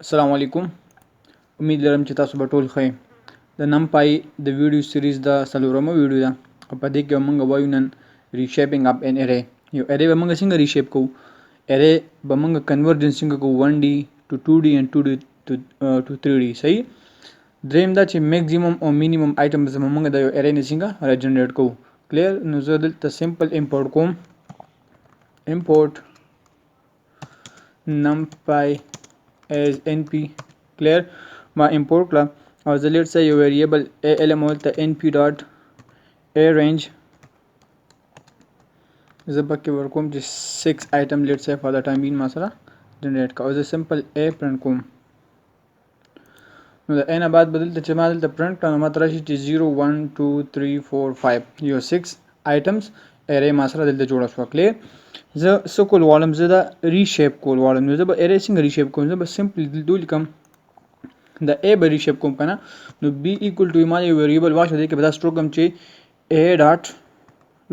Assalamualikum. امید لرم چې تاسو به ټول ښه د numpy د ویډیو سیریز د څلورمه ویډیو ده او په دې کې موږ وایو نن reshaping up an array. یو array به موږ څنګه reshape کوو. array به موږ conversion څنګه کوو 1D to 2D and 2D to 3D. صحیح. دریم دا چې maximum او minimum items به موږ د یو array نه څنګه regenerate کوو. clear. نو زه دلته simple import کوم. import numpy as np. clear. ما import کړه او زه let's say یو variable a element ته np dot a range زه پکې ورکوم چې 6 item let's say for the time being ما سره generate کا او زه simple a print کوم. نو د a نه بعد بدلته چې ما دلته print کړه نو ما ته راشي چې 0 1 2 3 4 5 یو 6 items array ما سره دلته جوړه شوه. clear. زه څه کول غواړم، زه دا reshape کول غواړم. نو زه به array څنګه reshape کوم، زه به simply دلته ولیکم د a به reshape کوم کنه. نو b equal to ما یو variable واشه دی کې به دا سټروک هم چې a dot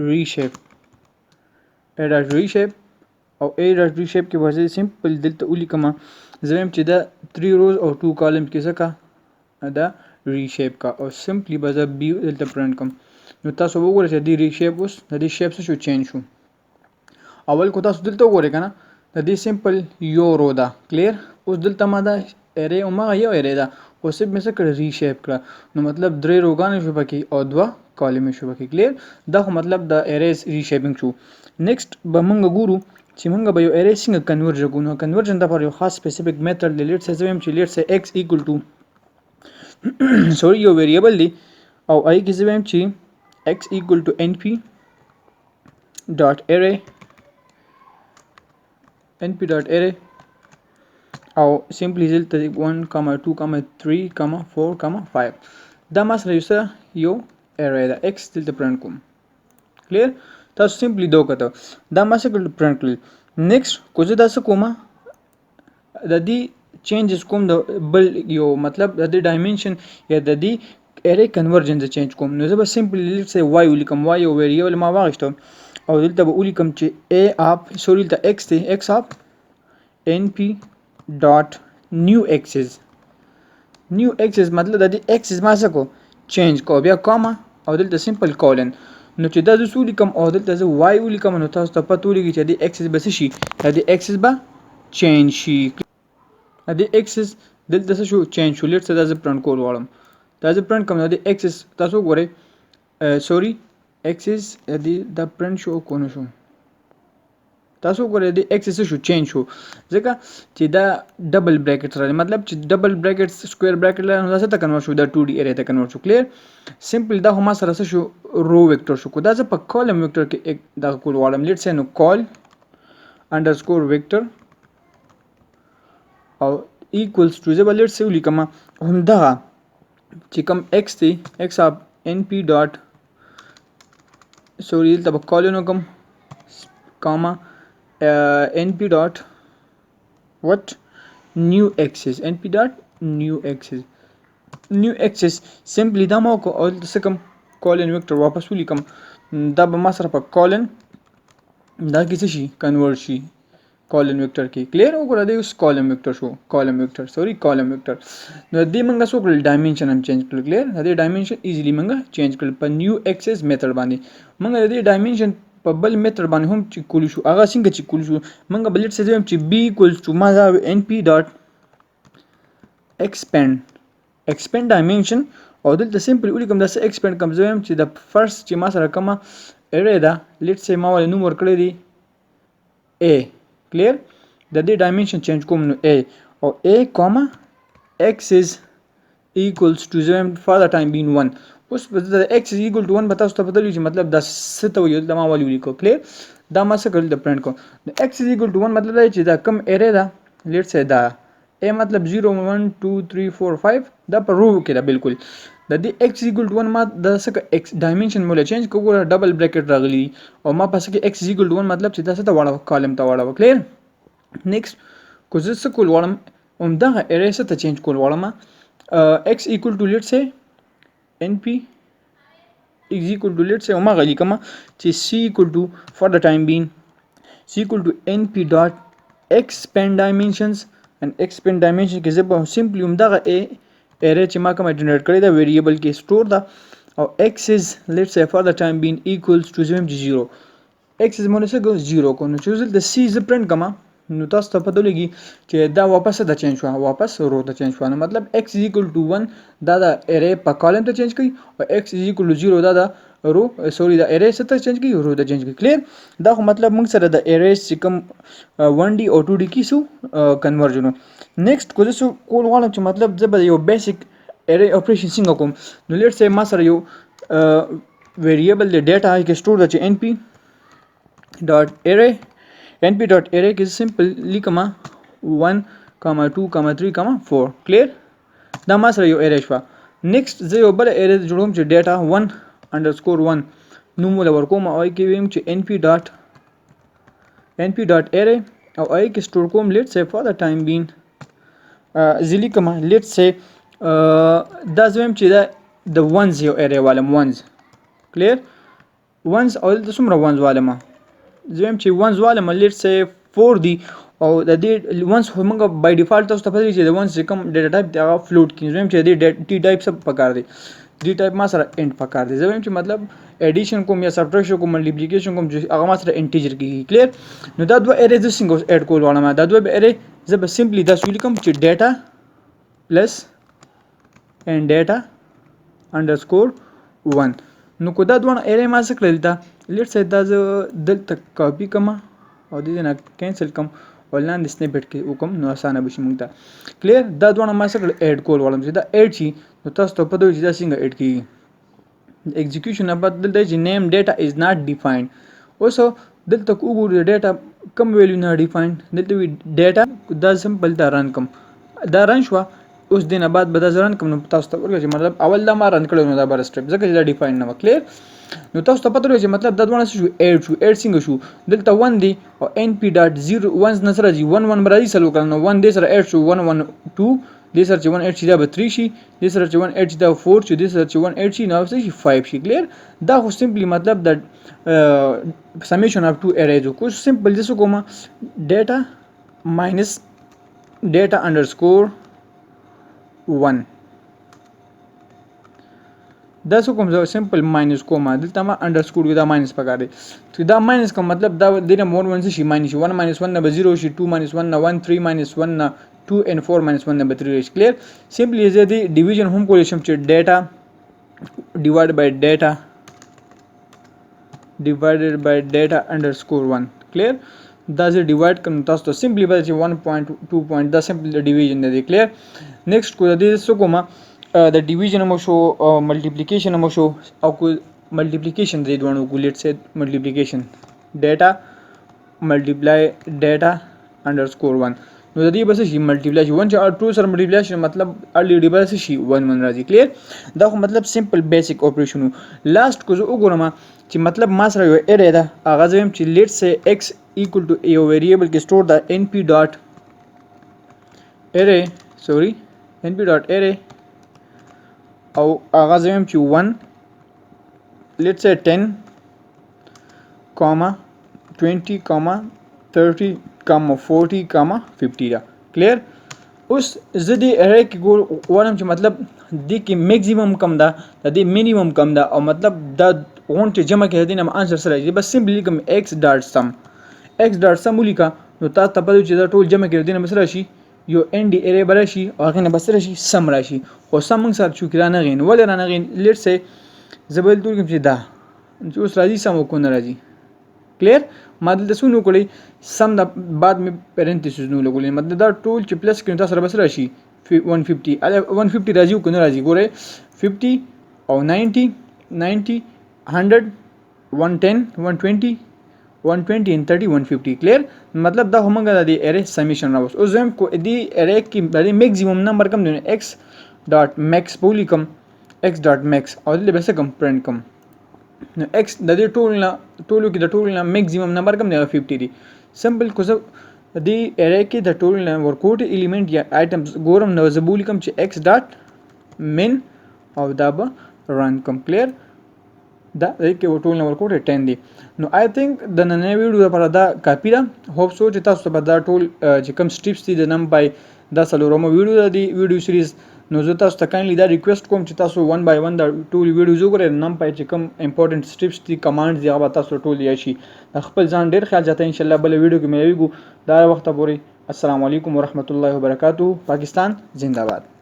reshape او a dot reshape کې ورځي simple دلته ولیکم زه هم چې دا 3 rows او 2 columns کې څه کا دا reshape کا او simply به زه b دلته print کوم. نو تاسو وګورئ چې د reshape اوس د دې shape څه شو change شو. اول کو تاسو دلته وګورئ کنه د دې simple یو رو ده. clear. اوس دلته ما دا array او ما یو array ده او سب مې څه کړ reshape کړه نو مطلب 3 روګانې شو پکې او 2 کالم شو پکې. clear. دا خو مطلب د arrays reshaping شو. next به موږ ګورو چې موږ به یو array څنګه convert کوو. نو conversion لپاره یو خاص specific method دی. let's say زم چې let's say x equal to sorry یو variable دی او آی کې زم چې x equal to np dot array او simply دلته 1 2 3 4 5 دا ما سره یو array ده x دلته print کوم. clear. تاسو simply دا وکړه دا ما سره print کړل. next کو زه دا څه کوم د دې changes کوم د بل یو مطلب د دې dimension یا د دې array conversion ز change کوم. نو زه به simply let's say y ولیکم y یو variable ما واغښتو او دلته به ولیکم چې a of sorry د x دی x of np dot new axis مطلب د دې axis ما څه کو change کو بیا کاما او دلته simple colon. نو چې دا زه ولیکم او دلته زه y ولیکم نو تاسو ته پته ولګي چې د axis به څه شي، د axis به change شي. د axis دلته څه شو change شو. لیټس دا زه print کول غواړم دا زه print کوم د axis تاسو وګورئ sorry axis د print شو کو نه شو تاسو وګورئ د axis شو change شو ځکه چې دا ډبل بریکټ راځي مطلب چې ډبل بریکټ سکوير بریکټ لري نو دا څه ته کنورټ شو دا 2D array ته کنورټ شو. clear. simple دا هم سره څه شو رو ویکټور شو. کو دا زه په کالم ویکټور کې دا کول غواړم. لیټس نو call underscore vector او equals to زه به لیټس ولیکم هم دا چې کوم x دی x of np dot sorry دلته به کالن وکم کاما np dot what new axis simply دا ما کو او څه کوم colon vector واپس ولیکم دا به ما سره په colon دا کې څه شي convert شي colon vector کې. clear. وګوره دا اوس column vector شو column vector نو دې موږ څه کړل dimension هم change کړل. clear. دا dimension easily موږ change کړل په new axis method باندې. موږ دې dimension په بل میتر باندې هم چې کول شو هغه څنګه چې کول شو موږ بل څه زم چې b equals to ما دا np dot expand dimension او دلته سمپل ولیکم دا څه expand کوم زم چې د فرست چې ما سره کومه array دا let's say ما ول نوم ورکړی دی a. clear. د دې dimension change کوم نو a او a comma x is equals to زم for the time being 1. اوس د x is equal to 1 به تاسو ته پته لګي چې مطلب دا څه ته ویل دا ما ولې ولیکو. clear. دا ما څه کړل د پرنٹ کو د x is equal to 1 مطلب دا چې دا کم array دا لیټس say دا a مطلب 0 1 2 3 4 5 دا په رو کې دا بالکل د دې x is equal to 1 ما د څه x dimension مولا چینج کوو ډبل بریکټ راغلی او ما پس کې x is equal to 1 مطلب چې دا څه ته واړو کالم ته واړو. clear. next کو زه څه کول غواړم دا array څه ته چینج کول غواړم x equal to let's say np is equal to let's say omega likama چې c equal to for the time being c equal to np dot expand dimensions and expand dimension کې زه به simply همدغه array چې ما کومه جنریټ کړې ده variable کې store ده او x is let's say for the time being equals to 0 x is مونږ څه 0 کو نو چې دلته c ز پرنټ کما نو تاسو ته پته لګي چې دا واپس د چینج شو واپس رو ته چینج شو نو مطلب x is equal to 1 دا د array په کالم ته چینج کړي او x is equal to 0 دا د رو سوري د array څه ته چینج کړي رو ته چینج کړي کلیر دا خو مطلب موږ سره د array چې کوم 1D او 2D کې سو کنورژن نیکسټ کو زه کول غواړم چې مطلب زه به یو بیسیک array operation څنګه کوم نو لیټس سه ما سره یو variable د ډیټا کې سٹور د چې np dot array کې سمپل لیکما 1 2 3 4 کلیر دا ما سره یو array شو نیکسټ زه یو بل array جوړوم چې ډیټا _1 نوم ولور کوم او کې ویم چې np dot array او کې سٹور کوم لیټس سه فور د ټایم بین زلی کما لیټس سه دا زویم چې دا د ones یو array والم ones کلیر ones او د څومره ones والم زویم چې ones والم لیټس سه 4 دی او د دې ones همغه بای ډیفالت تاسو ته پته چې د ones کوم ډیټا ټایپ دی هغه فلوټ کی زویم چې د ټی ټایپ سب پکار دی ډی ټایپ ما سره انټ پکار دی زویم چې مطلب ایډیشن کوم یا سبټریکشن کوم ملټیپلیکیشن کوم چې هغه ما سره انټیجر کیږي کلیر نو دا دوه ارې د څنګه اډ کول غواړم دا دوه ارې زه به سمپلی دا ولیکم چې ډیټا پلس and data underscore 1 نو کو دا دوه ارې ما څه کړل دا لیټس سه دا زه دلته کاپی کما او دې نه کینسل کم او لاندې سنیپټ کې وکم نو اسانه بشي موږ ته کلیر دا دوه ما څه کړل اډ کول غواړم چې دا اډ شي نو تاسو ته پته وي چې دا څنګه اډ کیږي execution بعد دلته چې name data is not defined اوس دلته وګورئ data کم ویلیو نه defined دلته وی data دا سمپل دا رن کم دا رن شو اوس دینه بعد به دا رن کوم نو تاسو ته ورګه چې مطلب اول دا ما رن کړو نو دا بر سټپ ځکه چې دا ډیفاین نه کلیر نو تاسو ته پته لري چې مطلب دا دوه شو اډ څنګه شو دلته 1 دی او np.0 1 نصر راځي 1 1 راځي سلو کړه نو 1 دې سره اډ شو 1 1 2 دې سره چې 1 اډ شي دا به 3 شي دې سره چې 1 اډ شي دا 4 شي دې سره چې 1 اډ شي نو شي 5 شي کلیر دا خو سمپلی مطلب د summation of two arrays کو سمپل جسو کومه data minus data underscore 1 دا څه کوم زه سمپل ماینس کوم دلته ما انډرسکور کې دا ماینس پکار دی چې دا ماینس کوم مطلب دا دینه مور ون شي ماینس شي 1 - 1 نه به 0 شي 2 - 1 نه 1 3 - 1 نه 2 and 4 - 1 نه به 3 شي کلیر سمپلی زه دی ډیویژن هم کولای شم چې ډیټا ډیوایډ بای ډیټا انډرسکور 1 کلیر دا زه ډیوایډ کوم تاسو ته سمپلی به چې 1.2 پوینټ دا سمپل ډیویژن دی کلیر نیکسټ کو د دې څه کومه د ډیویژن مو شو ملټیپلیکیشن مو شو او کو ملټیپلیکیشن دې دوه کو لیټ سه ملټیپلیکیشن ډیټا ملټیپلای ډیټا انډرسکور 1 نو د دې بس شي ملټیپلای شي 1 چې 2 سره ملټیپلای شي مطلب الریډي بس شي 1 1 راځي کلیر دا خو مطلب سمپل بیسیک اپریشن لاست کو زه وګورم چې مطلب ما سره یو ارې ده هغه زم چې لیټ سه x equal to یو ویریبل کې سٹور دا np dot array او هغه زم چې 1 لیټس سه 10 20 30 40 50 دا کلیر اوس زه دې ارې کې غواړم چې مطلب دې کې میکسیمم کم دا د دې مینیمم کم دا او مطلب دا غون چې جمع کې دینه انسر سره دی بس سمپلی کوم x ډاټ سم ولیکا نو تاسو ته پته چې دا ټول جمع کې دینه مسره شي یو end ارې بل شي او هغه نه بسره شي سم راشي خو سم موږ سره شو کرانه غین ول رانه غین لیټ سه زبل تور کې چې دا چې اوس راځي سم کو نه راځي کلیر ما دلته سونو کړی سم د بعد می پرنتیسز نو لګولې مطلب دا ټول چې پلس کې تاسو سره بسره شي 150 راځي کو نه راځي ګوره 50 او 90 100 110 120 120 and 30 150 clear मतलब دا همغه د ارې سمیشن راوس او زم کو دی ارې کې د میکسیمم نمبر کم دی x ډاټ میکس پولی کم x ډاټ میکس او دې به څه کم پرنٹ کم نو x د دې ټولو کې د ټولو میکسیمم نمبر کم دی 50 دی سمپل کو زه دی ارې کې د ټولو ورکوټ الیمنٹ یا آیټمز ګورم نو زبولی کم چې x ډاټ من او دا به ران کم کلیر دا کې ټول نه ورکوټ 10 دی. نو آی تھنک د نننۍ ویډیو لپاره دا کافي ده. هوپ سو چې تاسو ته دا ټول چې کوم سټیپس دي د نمپای دا څلورمه ویډیو دی ویډیو سیریز. نو زه تاسو ته کاینلی دا ریکوست کوم چې تاسو 1 by 1 دا ټول ویډیوز وګورئ. نمپای چې کوم امپورټنت سټیپس دي کمانډز دی هغه تاسو ټول یې شي. خپل ځان ډیر خیال ساتئ. ان شاء الله بل ویډیو کې ملويږو. دا وخت پورې السلام علیکم ورحمت الله وبرکاتہ. پاکستان زنده باد.